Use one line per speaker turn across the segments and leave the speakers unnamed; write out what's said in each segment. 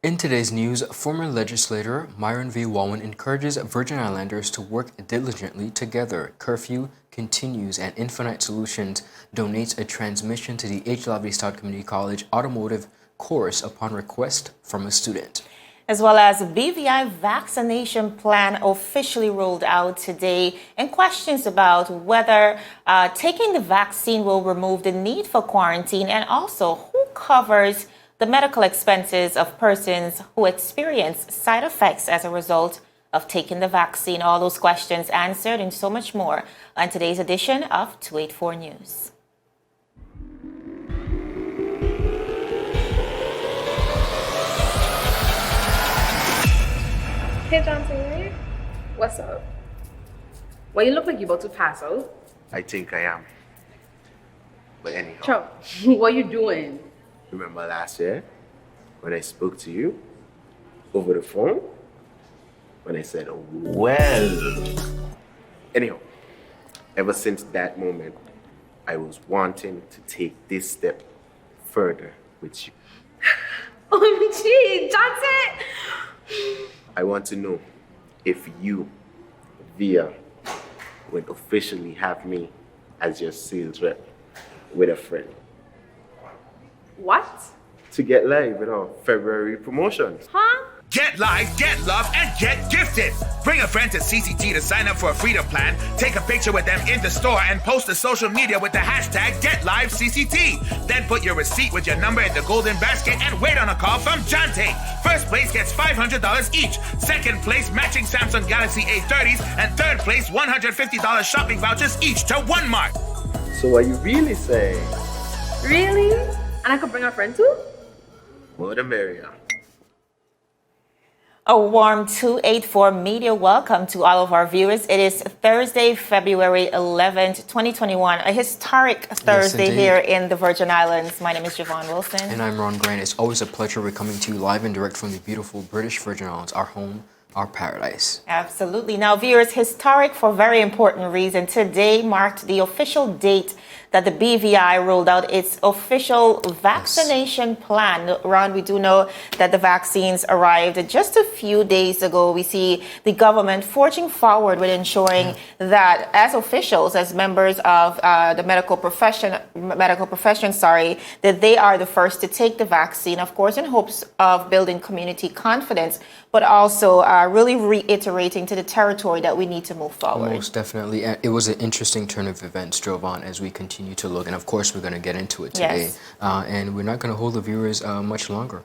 In today's news, former legislator Myron V. Walwyn encourages Virgin Islanders to work diligently together. Curfew continues and Infinite Solutions donates a transmission to the H. Lavey Stout Community College automotive course upon request from a student.
As well as BVI vaccination plan officially rolled out today, and questions about whether taking the vaccine will remove the need for quarantine, and also who covers the medical expenses of persons who experience side effects as a result of taking the vaccine. All those questions answered and so much more on today's edition of 284 News.
Hey, Johnson. What's up? Well, you look like you're about to pass out.
I think I am. But anyhow.
Chuck, what you doing?
Remember last year when I spoke to you over the phone? When I said, well. Anyhow, ever since that moment, I was wanting to take this step further with you.
OMG, Johnson!
I want to know if you, Via, would officially have me as your sales rep with a friend.
What?
To get live in our February promotions.
Huh?
Get live, get love, and get gifted. Bring a friend to CCT to sign up for a Freedom Plan. Take a picture with them in the store and post to social media with the hashtag GetLiveCCT. Then put your receipt with your number in the golden basket and wait on a call from Jante. First place gets $500 each. Second place, matching Samsung Galaxy A30s. And third place, $150 shopping vouchers each to one mark.
So are you really saying?
Really? And I could bring a friend too?
More the merrier.
A warm 284 media welcome to all of our viewers. It is Thursday, February 11th, 2021, a historic Thursday here in the Virgin Islands. My name is Javon Wilson.
And I'm Ron Grant. It's always a pleasure. We're coming to you live and direct from the beautiful British Virgin Islands, our home, our paradise.
Absolutely. Now, viewers, historic for a very important reason. Today marked the official date that the BVI rolled out its official vaccination plan. Ron, we do know that the vaccines arrived just a few days ago. We see the government forging forward with ensuring that as officials, as members of the medical profession, that they are the first to take the vaccine, of course, in hopes of building community confidence, but also really reiterating to the territory that we need to move forward.
Most definitely. It was an interesting turn of events, Jovan, as we continue to look. And of course, we're going to get into it today.
Yes.
And we're not going to hold the viewers much longer.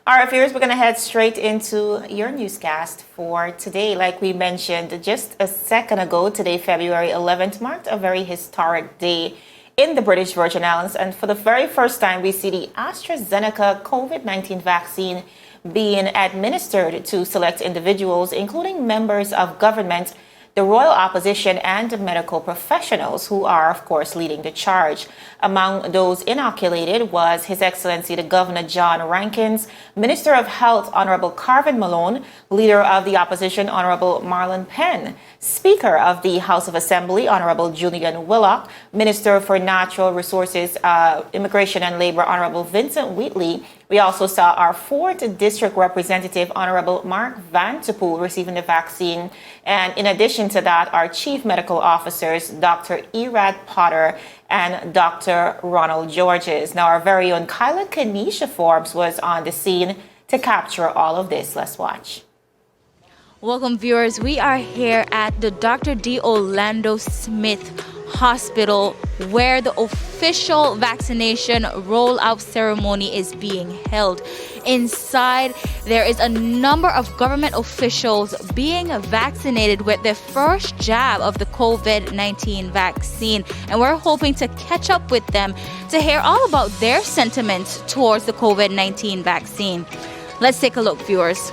All right, viewers, we're going to head straight into your newscast for today. Like we mentioned just a second ago, today, February 11th, marked a very historic day in the British Virgin Islands. And for the very first time, we see the AstraZeneca COVID-19 vaccine being administered to select individuals, including members of government, the royal opposition, and medical professionals who are, of course, leading the charge. Among those inoculated was His Excellency the Governor John Rankins, Minister of Health Honorable Carvin Malone, Leader of the Opposition Honorable Marlon Penn, Speaker of the House of Assembly Honorable Julian Willock, Minister for Natural Resources, Immigration and Labor Honorable Vincent Wheatley. We also saw our 4th District Representative Honorable Mark Van Tapool receiving the vaccine. And in addition to that, our Chief Medical Officers, Dr. Erad Potter and Dr. Ronald Georges. Now, our very own Kyla Kanisha Forbes was on the scene to capture all of this. Let's watch.
Welcome, viewers. We are here at the Dr. D. Orlando Smith Hospital, where the official vaccination rollout ceremony is being held. Inside, there is a number of government officials being vaccinated with their first jab of the COVID-19 vaccine. And we're hoping to catch up with them to hear all about their sentiments towards the COVID-19 vaccine. Let's take a look, viewers.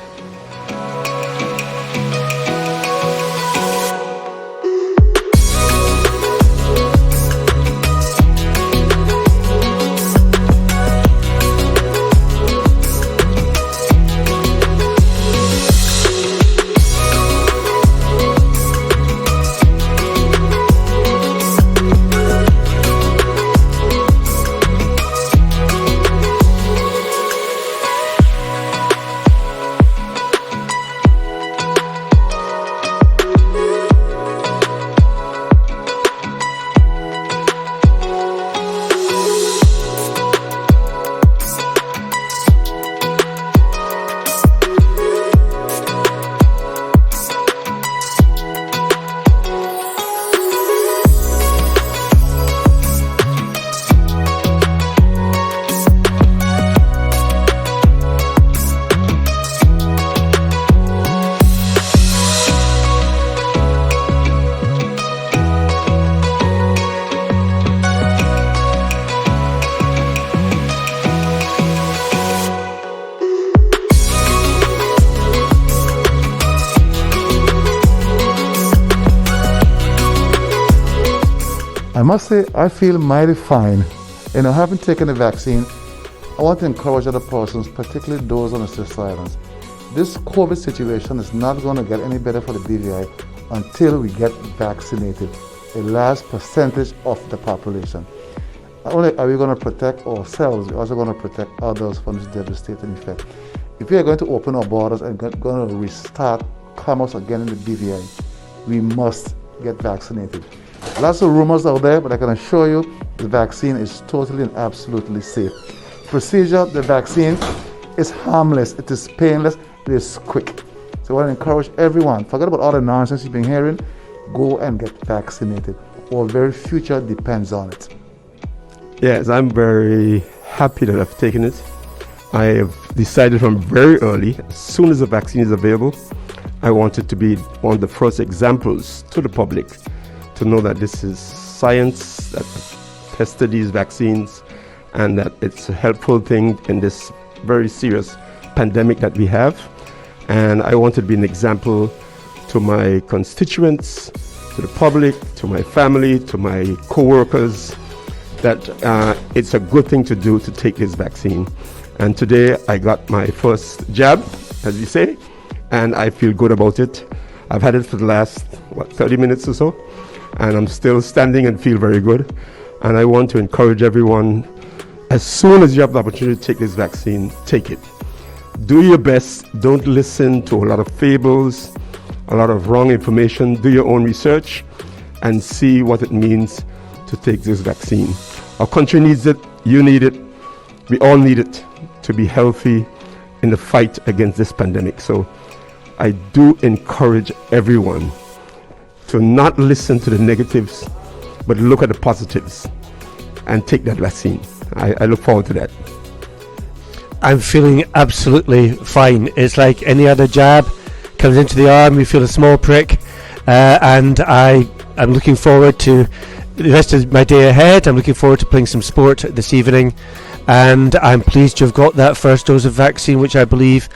I must say, I feel mighty fine. Having taken the vaccine, I want to encourage other persons, particularly those on assisted silence. This COVID situation is not going to get any better for the BVI until we get vaccinated, a large percentage of the population. Not only are we going to protect ourselves, we're also going to protect others from this devastating effect. If we are going to open our borders and going to restart commerce again in the BVI, we must get vaccinated. Lots of rumors out there, but I can assure you the vaccine is totally and absolutely safe. Procedure, the vaccine is harmless, it is painless, it is quick. So I want to encourage everyone, forget about all the nonsense you've been hearing, go and get vaccinated. Our very future depends on it.
Yes, I'm very happy that I've taken it. I have decided from very early, as soon as the vaccine is available, I wanted to be one of the first examples to the public to know that this is science that tested these vaccines and that it's a helpful thing in this very serious pandemic that we have. And I wanted to be an example to my constituents, to the public, to my family, to my co-workers, that it's a good thing to do to take this vaccine. And today I got my first jab, as we say, and I feel good about it. I've had it for the last, 30 minutes or so, and I'm still standing and feel very good. And I want to encourage everyone, as soon as you have the opportunity to take this vaccine, take it. Do your best. Don't listen to a lot of fables, a lot of wrong information. Do your own research and see what it means to take this vaccine. Our country needs it. You need it. We all need it to be healthy in the fight against this pandemic. So I do encourage everyone to not listen to the negatives, but look at the positives and take that vaccine. I look forward to that.
I'm feeling absolutely fine. It's like any other jab. Comes into the arm, you feel a small prick, and I'm looking forward to the rest of my day ahead. I'm looking forward to playing some sport this evening, and I'm pleased to have got that first dose of vaccine, which I believe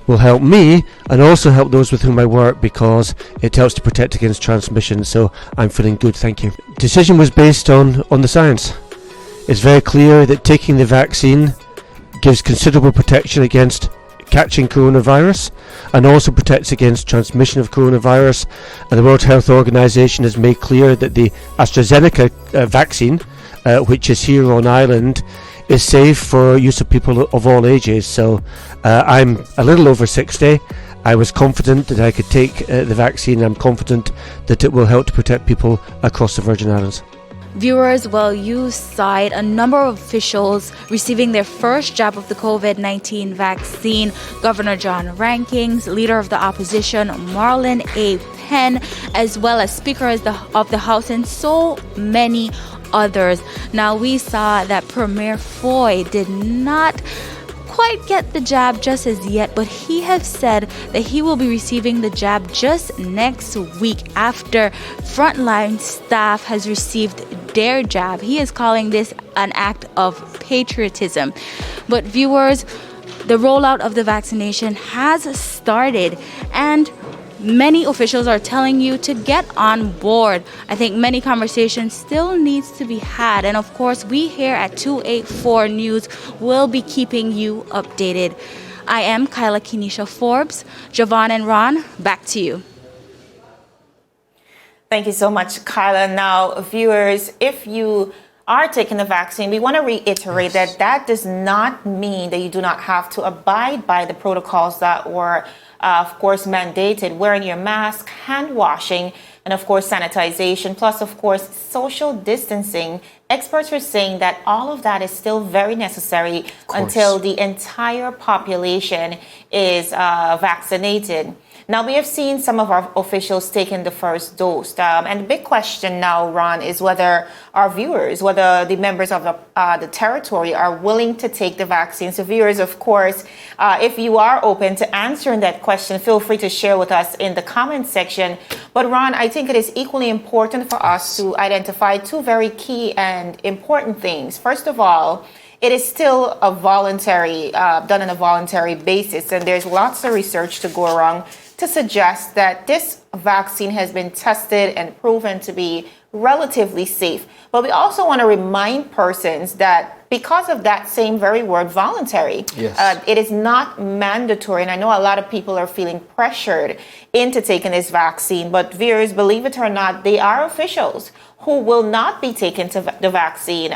will help me and also help those with whom I work, because it helps to protect against transmission. So I'm feeling good, thank you. Decision was based on the science. It's very clear that taking the vaccine gives considerable protection against catching coronavirus and also protects against transmission of coronavirus. And the World Health Organization has made clear that the AstraZeneca vaccine, which is here on island, is safe for use of people of all ages. So I'm a little over 60. I was confident that I could take the vaccine. I'm confident that it will help to protect people across the Virgin Islands.
Viewers, well, you cite a number of officials receiving their first jab of the COVID-19 vaccine. Governor John Rankings, Leader of the Opposition Marlon A. Penn, as well as Speaker of the House, and so many others. Now, we saw that Premier Foy did not quite get the jab just as yet, but he has said that he will be receiving the jab just next week after frontline staff has received their jab. He is calling this an act of patriotism. But viewers, the rollout of the vaccination has started, and many officials are telling you to get on board. I think many conversations still needs to be had, and of course we here at 284 News will be keeping you updated. I am Kyla Kenesha Forbes. Javon and Ron, back to you.
Thank you so much, Kyla. Now, viewers, if you are taking the vaccine, we want to reiterate that does not mean that you do not have to abide by the protocols that were of course, mandated: wearing your mask, hand washing, and of course, sanitization, plus, of course, social distancing. Experts are saying that all of that is still very necessary until the entire population is vaccinated. Now, we have seen some of our officials taking the first dose. And the big question now, Ron, is whether our viewers, whether the members of the territory are willing to take the vaccine. So viewers, of course, if you are open to answering that question, feel free to share with us in the comment section. But Ron, I think it is equally important for us to identify two very key and important things. First of all, it is still a voluntary, done on a voluntary basis. And there's lots of research to go around to suggest that this vaccine has been tested and proven to be relatively safe. But we also want to remind persons that because of that same very word, voluntary,
Yes.
it is not mandatory. And I know a lot of people are feeling pressured into taking this vaccine, but viewers, believe it or not, they are officials who will not be taking the vaccine.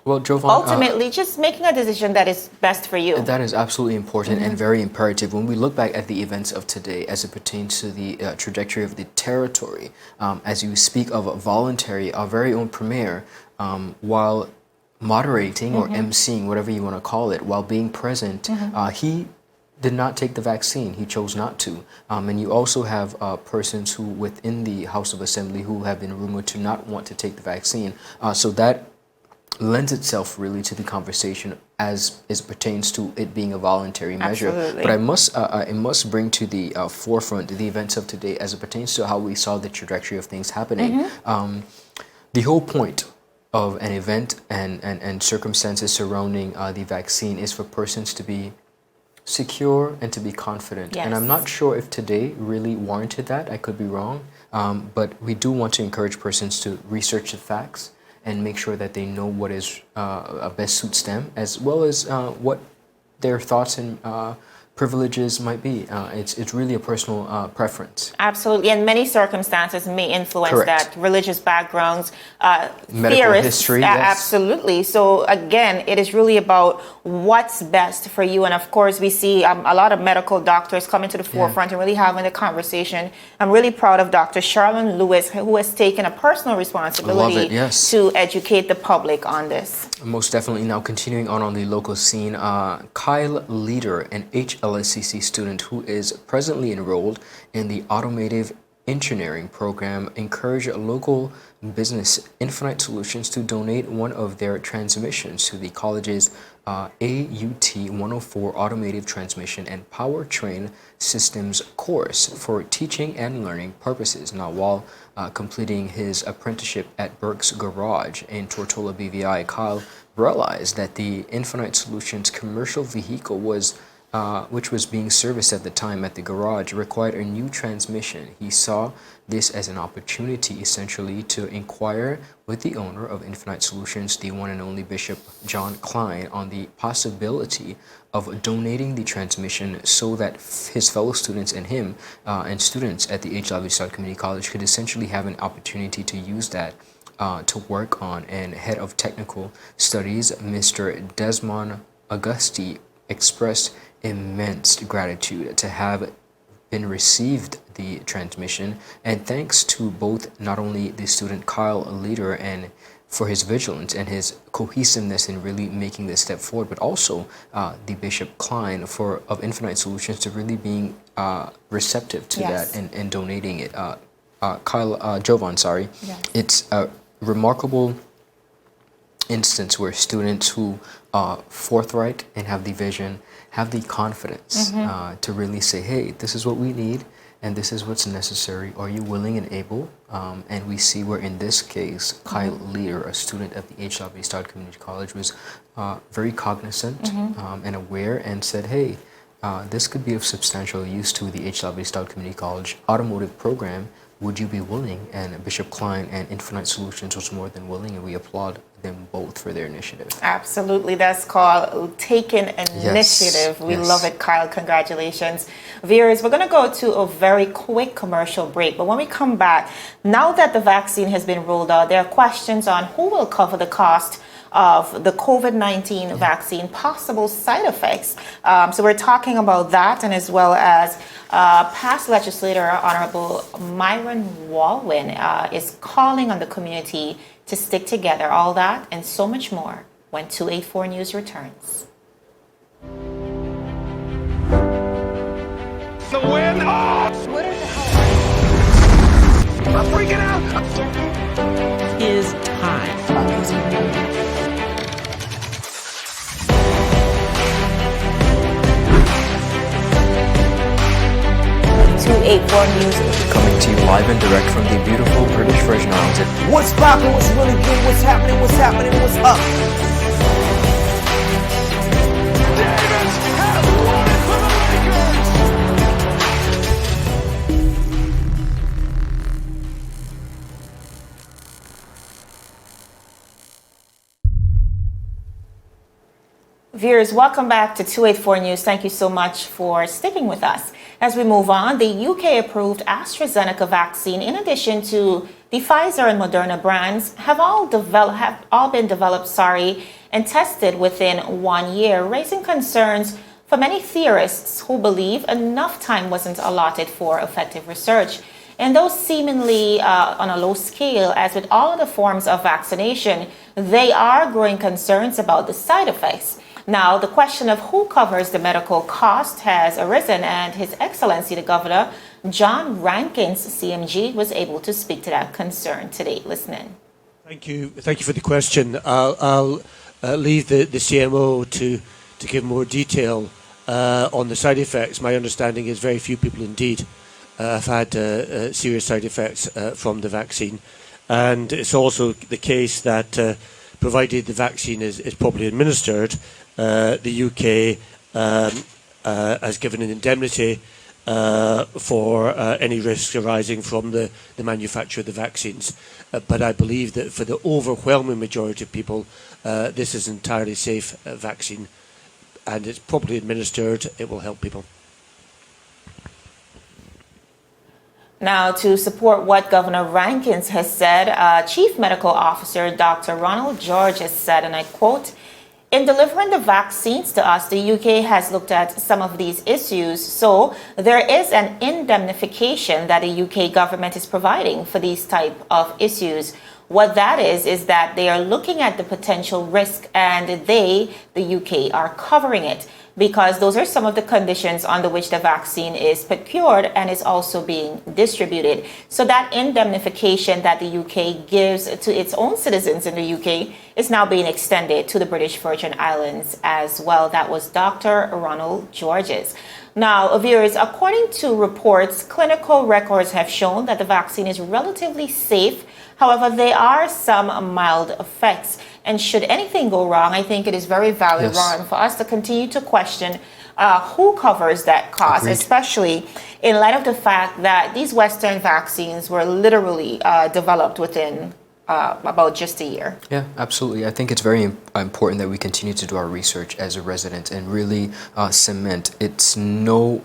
Well, Jovan,
Ultimately, just making a decision that is best for you.
that is absolutely important and very imperative. When we look back at the events of today as it pertains to the trajectory of the territory, as you speak of voluntary, our very own premier, while moderating or emceeing, whatever you want to call it, while being present, he did not take the vaccine. He chose not to. And you also have persons who within the House of Assembly who have been rumored to not want to take the vaccine. So that lends itself really to the conversation as it pertains to it being a voluntary measure.
Absolutely.
But I must bring to the forefront the events of today as it pertains to how we saw the trajectory of things happening. The whole point of an event and circumstances surrounding the vaccine is for persons to be secure and to be confident. And I'm
Yes.
not sure if today really warranted that. I could be wrong. But we do want to encourage persons to research the facts and make sure that they know what is best suits them, as well as what their thoughts and privileges might be. It's really a personal preference.
Absolutely, and many circumstances may influence
Correct.
that. Religious backgrounds,
Medical
theorists,
history, yes.
absolutely. So again, it is really about what's best for you. And of course, we see a lot of medical doctors coming to the forefront and really having the conversation. I'm really proud of Dr. Charlene Lewis, who has taken a personal responsibility
Love it, yes.
to educate the public on this.
Most definitely. Now, continuing on the local scene, Kyle Leader, an HLSCC student who is presently enrolled in the Automotive Engineering program, encouraged local business Infinite Solutions to donate one of their transmissions to the college's AUT 104 Automotive Transmission and Powertrain Systems course for teaching and learning purposes. Now, while completing his apprenticeship at Burke's Garage in Tortola, BVI, Kyle realized that the Infinite Solutions commercial vehicle which was being serviced at the time at the garage, required a new transmission. He saw this as an opportunity essentially to inquire with the owner of Infinite Solutions, the one and only Bishop John Klein, on the possibility of donating the transmission so that his fellow students and him and students at the H. Lavey Stout Community College could essentially have an opportunity to use that to work on. And head of technical studies, Mr. Desmond Augusti, expressed immense gratitude to have been received the transmission, and thanks to both not only the student Kyle Leader and for his vigilance and his cohesiveness in really making this step forward, but also the Bishop Klein of Infinite Solutions to really being receptive to
Yes.
that and donating it. Jovan, sorry.
Yes.
It's a remarkable instance where students who are forthright and have the vision, have the confidence to really say, hey, this is what we need and this is what's necessary. Are you willing and able? And we see where in this case, Kyle Leader, a student at the H. Lavey Stout Community College, was very cognizant and aware and said, hey, this could be of substantial use to the H. Lavey Stout Community College automotive program. Would you be willing? And Bishop Klein and Infinite Solutions was more than willing, and we applaud them both for their initiative.
Absolutely. That's called taking initiative. We
yes.
love it, Kyle. Congratulations. Viewers, we're going to go to a very quick commercial break. But when we come back, now that the vaccine has been rolled out, there are questions on who will cover the cost of the COVID-19 vaccine, possible side effects. So we're talking about that, and as well as past legislator Honorable Myron Walwin is calling on the community to stick together. All that and so much more when 284 News returns.
The win! Oh!
What are the hell?
I'm freaking out!
Is time.
284 News.
Coming to you live and direct from the beautiful British Virgin Islands.
What's poppin'? What's really good? What's happening? What's happening? What's up?
Davis has won it for the Lakers!
Viewers, welcome back to 284 News. Thank you so much for sticking with us. As we move on, the UK approved AstraZeneca vaccine, in addition to the Pfizer and Moderna brands, have all been developed, and tested within 1 year, raising concerns for many theorists who believe enough time wasn't allotted for effective research. And those seemingly on a low scale, as with all other forms of vaccination, they are growing concerns about the side effects. Now, the question of who covers the medical cost has arisen, and His Excellency the Governor, John Rankins, CMG, was able to speak to that concern today. Listen in.
Thank you for the question. I'll leave the CMO to give more detail on the side effects. My understanding is very few people indeed have had serious side effects from the vaccine. And it's also the case that provided the vaccine is properly administered, the UK has given an indemnity for any risks arising from the manufacture of the vaccines. But I believe that for the overwhelming majority of people, this is an entirely safe vaccine, and it's properly administered. It will help people.
Now, to support what Governor Rankins has said, Chief Medical Officer Dr. Ronald George has said, and I quote, "In delivering the vaccines to us, the UK has looked at some of these issues. So there is an indemnification that the UK government is providing for these type of issues. What that is that they are looking at the potential risk, and the UK, are covering it, because those are some of the conditions under which the vaccine is procured and is also being distributed. So that indemnification that the UK gives to its own citizens in the UK is now being extended to the British Virgin Islands as well." That was Dr. Ronald Georges. Now, viewers, according to reports, clinical records have shown that the vaccine is relatively safe. However, there are some mild effects. And should anything go wrong, I think it is very valid,
Yes.
Ron, for us to continue to question who covers that cost,
Agreed.
especially in light of the fact that these Western vaccines were literally developed within about just a year.
Yeah, absolutely. I think it's very important that we continue to do our research as a resident and really cement it's no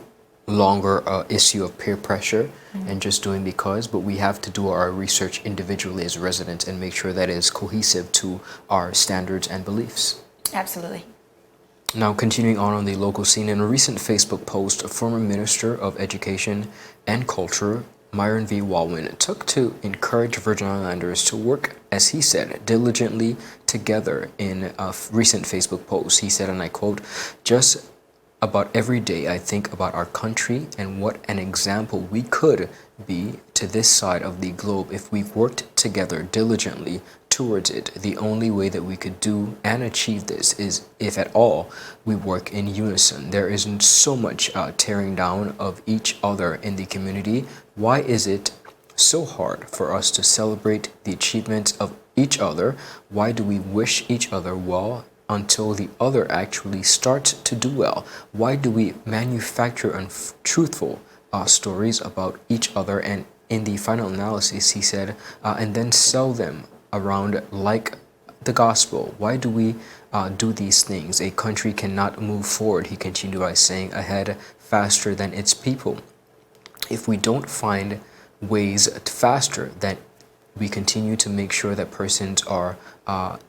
longer an issue of peer pressure and just doing because, but we have to do our research individually as residents and make sure that it is cohesive to our standards and beliefs.
Absolutely.
Now, continuing on the local scene, in a recent Facebook post, a former Minister of Education and Culture, Myron V. Walwyn, took to encourage Virgin Islanders to work, as he said, diligently together. In a recent Facebook post, he said, and I quote, "Just about every day I think about our country and what an example we could be to this side of the globe if we worked together diligently towards it. The only way that we could do and achieve this is, if at all, we work in unison. There isn't so much tearing down of each other in the community. Why is it so hard for us to celebrate the achievements of each other? Why do we wish each other well until the other actually starts to do well? Why do we manufacture untruthful stories about each other, and in the final analysis," he said, "and then sell them around like the gospel? Why do we do these things? A country cannot move forward," he continued by saying, "ahead faster than its people if we don't find ways faster that we continue to make sure that persons are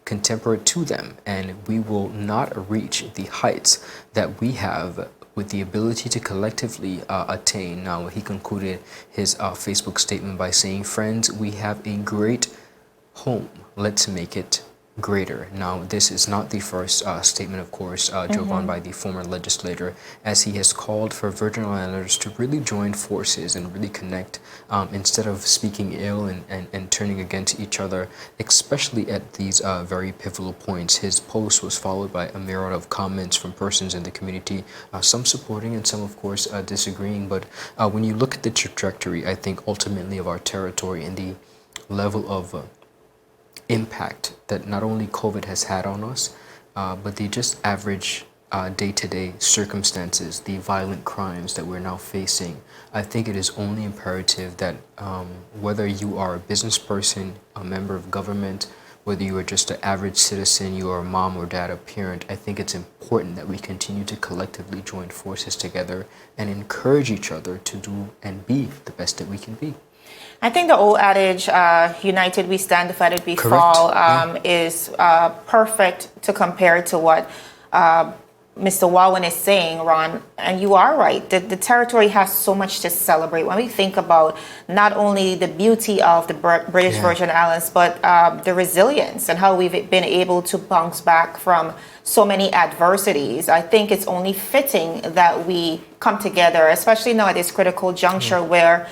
contemporary to them, and we will not reach the heights that we have with the ability to collectively attain." Now, he concluded his Facebook statement by saying, "Friends, we have a great home. Let's make it greater." Now, this is not the first statement, of course, drove on by the former legislator, as he has called for Virgin Islanders to really join forces and really connect instead of speaking ill and turning against each other, especially at these very pivotal points. His post was followed by a myriad of comments from persons in the community, some supporting and some, of course, disagreeing. But when you look at the trajectory, I think ultimately of our territory and the level of impact that not only COVID has had on us, but the just average day-to-day circumstances, the violent crimes that we're now facing, I think it is only imperative that whether you are a business person, a member of government, whether you are just an average citizen, you are a mom or dad, a parent, I think it's important that we continue to collectively join forces together and encourage each other to do and be the best that we can be.
I think the old adage, united we stand, divided we
Correct.
fall,
Yeah.
is perfect to compare to what Mr. Walwyn is saying, Ron. And you are right. The territory has so much to celebrate. When we think about not only the beauty of the British
Yeah.
Virgin Islands, but the resilience and how we've been able to bounce back from so many adversities, I think it's only fitting that we come together, especially now at this critical juncture where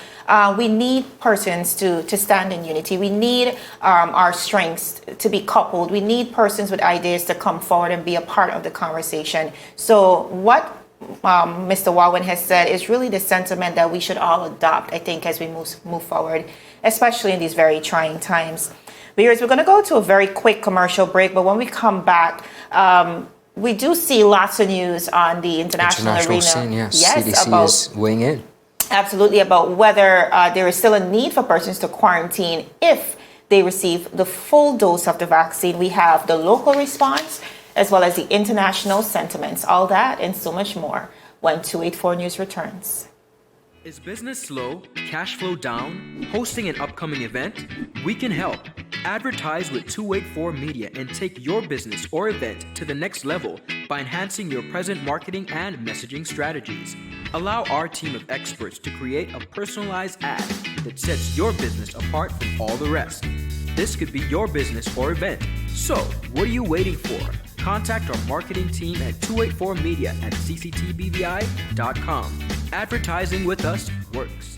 we need persons to stand in unity. We need our strengths to be coupled. We need persons with ideas to come forward and be a part of the conversation. So what Mr. Walwyn has said is really the sentiment that we should all adopt, I think, as we move forward, especially in these very trying times. Viewers, we're going to go to a very quick commercial break, but when we come back, we do see lots of news on the international arena.
Scene, yes.
Yes,
CDC
about
is weighing in.
absolutely about whether there is still a need for persons to quarantine if they receive the full dose of the vaccine. We have the local response as well as the international sentiments. All that and so much more when 284 News returns.
Is business slow, cash flow down, hosting an upcoming event? We can help. Advertise with 284 Media and take your business or event to the next level by enhancing your present marketing and messaging strategies. Allow our team of experts to create a personalized ad that sets your business apart from all the rest. This could be your business or event. So, what are you waiting for? Contact our marketing team at 284media@cctbvi.com. Advertising with us works.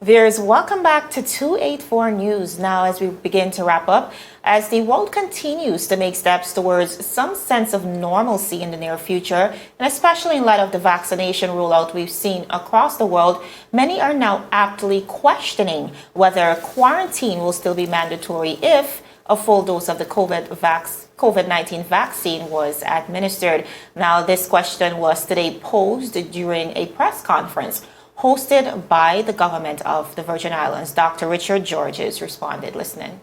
Viewers, welcome back to 284 News. Now, as we begin to wrap up, as the world continues to make steps towards some sense of normalcy in the near future, and especially in light of the vaccination rollout we've seen across the world, many are now aptly questioning whether quarantine will still be mandatory if a full dose of the COVID-19 vaccine was administered. Now, this question was today posed during a press conference hosted by the government of the Virgin Islands. Dr. Richard Georges responded. Listening.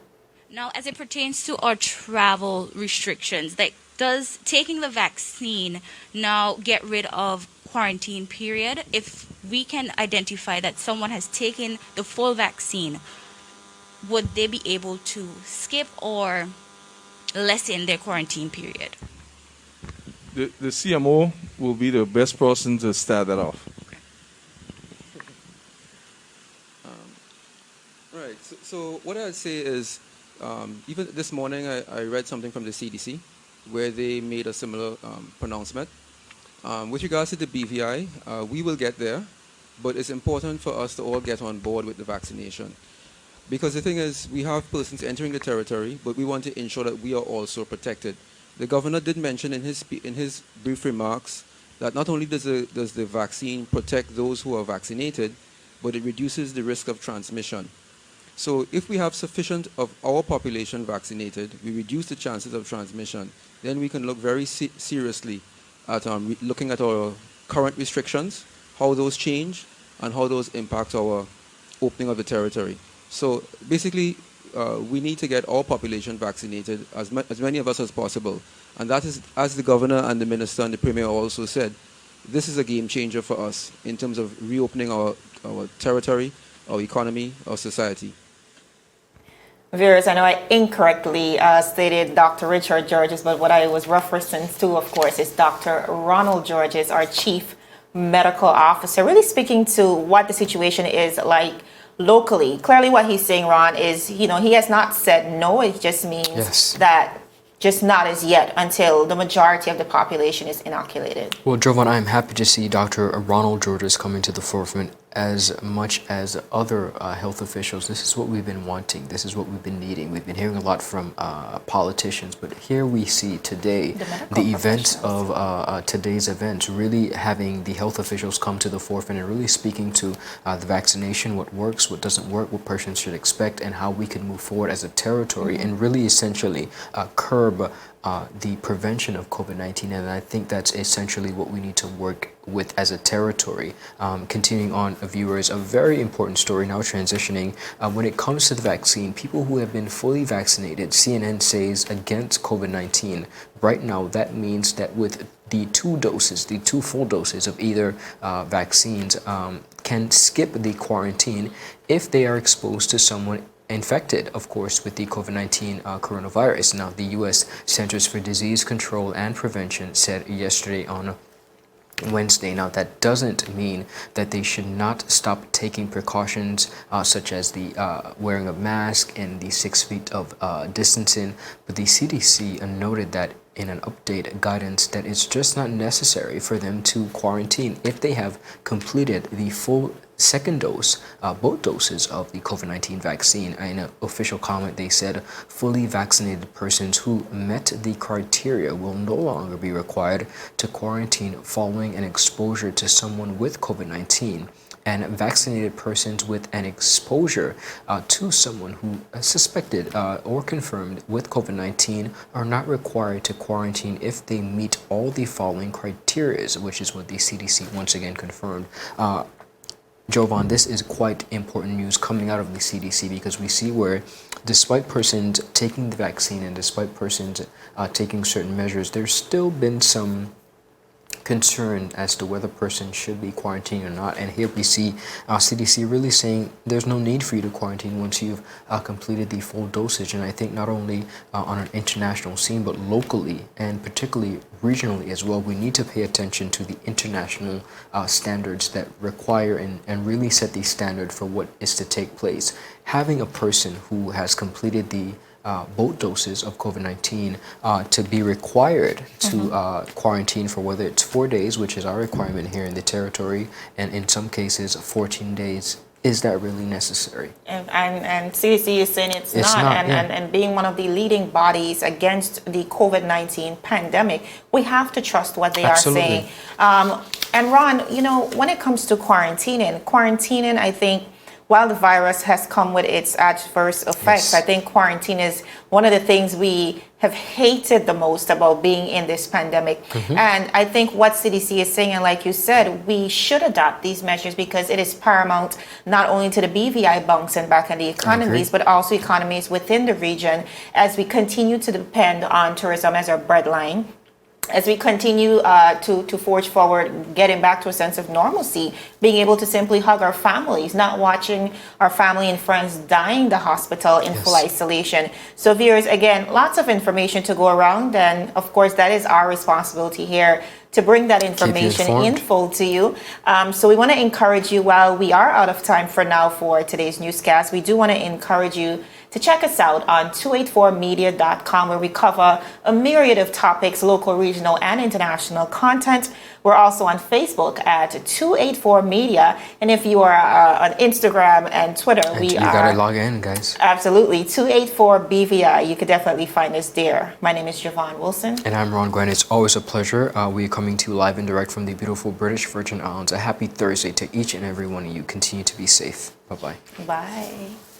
Now, as it pertains to our travel restrictions, like, does taking the vaccine now get rid of quarantine period? If we can identify that someone has taken the full vaccine, would they be able to skip or lessen their quarantine period?
The CMO will be the best person to start that off.
Right. So what I'd say is, even this morning I read something from the CDC where they made a similar pronouncement. With regards to the BVI, we will get there, but it's important for us to all get on board with the vaccination. Because the thing is, we have persons entering the territory, but we want to ensure that we are also protected. The governor did mention in his brief remarks that not only does the vaccine protect those who are vaccinated, but it reduces the risk of transmission. So if we have sufficient of our population vaccinated, we reduce the chances of transmission, then we can look very seriously at looking at our current restrictions, how those change, and how those impact our opening of the territory. So basically, we need to get our population vaccinated, as many of us as possible. And that is, as the governor and the minister and the premier also said, this is a game changer for us in terms of reopening our territory, our economy, our society.
Viewers, I know I incorrectly stated Dr. Richard Georges, but what I was referencing to, of course, is Dr. Ronald Georges, our chief medical officer, really speaking to what the situation is like locally. Clearly what he's saying, Ron, is, he has not said no. It just means that just not as yet until the majority of the population is inoculated.
Well, Jovan, I'm happy to see Dr. Ronald Georges coming to the forefront as much as other health officials. This is what we've been wanting. This is what we've been needing. We've been hearing a lot from politicians, but here we see today the events of today's events, really having the health officials come to the forefront and really speaking to the vaccination, what works, what doesn't work, what persons should expect, and how we can move forward as a territory and really essentially curb the prevention of COVID-19, and I think that's essentially what we need to work with as a territory. Continuing on, viewers, a very important story now transitioning. When it comes to the vaccine, people who have been fully vaccinated, CNN says, against COVID-19, right now that means that with the two full doses of either vaccines, can skip the quarantine if they are exposed to someone infected, of course, with the COVID-19 coronavirus. Now, the U.S. Centers for Disease Control and Prevention said yesterday on Wednesday. Now, that doesn't mean that they should not stop taking precautions such as the wearing of mask and the 6 feet of distancing, but the CDC noted that in an update guidance that it's just not necessary for them to quarantine if they have completed the full second dose, both doses of the COVID-19 vaccine. In an official comment, they said fully vaccinated persons who met the criteria will no longer be required to quarantine following an exposure to someone with COVID-19. And vaccinated persons with an exposure to someone who suspected or confirmed with COVID-19 are not required to quarantine if they meet all the following criteria, which is what the CDC once again confirmed. Jovan, this is quite important news coming out of the CDC, because we see where despite persons taking the vaccine and despite persons taking certain measures, there's still been some concern as to whether person should be quarantined or not. And here we see CDC really saying there's no need for you to quarantine once you've completed the full dosage. And I think not only on an international scene, but locally and particularly regionally as well, we need to pay attention to the international standards that require and really set the standard for what is to take place. Having a person who has completed the both doses of COVID-19 to be required to quarantine for whether it's 4 days, which is our requirement here in the territory, and in some cases 14 days. Is that really necessary?
And CDC is saying it's not. And being one of the leading bodies against the COVID-19 pandemic, we have to trust what they are saying. And Ron, you know, when it comes to quarantining, I think, while the virus has come with its adverse effects, I think quarantine is one of the things we have hated the most about being in this pandemic. And I think what CDC is saying, and like you said, we should adopt these measures because it is paramount not only to the BVI bouncing back in the economies, but also economies within the region as we continue to depend on tourism as our breadline. As we continue to forge forward, getting back to a sense of normalcy, being able to simply hug our families, not watching our family and friends dying in the hospital in full isolation. So viewers, again, lots of information to go around, and of course that is our responsibility here to bring that information in full to you. So we want to encourage you, while we are out of time for now for today's newscast, we do want to encourage you to check us out on 284media.com, where we cover a myriad of topics, local, regional, and international content. We're also on Facebook at 284media. And if you are on Instagram and Twitter,
you gotta log in, guys.
Absolutely. 284BVI. You could definitely find us there. My name is Javon Wilson.
And I'm Ron Grant. It's always a pleasure. We're coming to you live and direct from the beautiful British Virgin Islands. A happy Thursday to each and every one of you. Continue to be safe. Bye-bye.
Bye.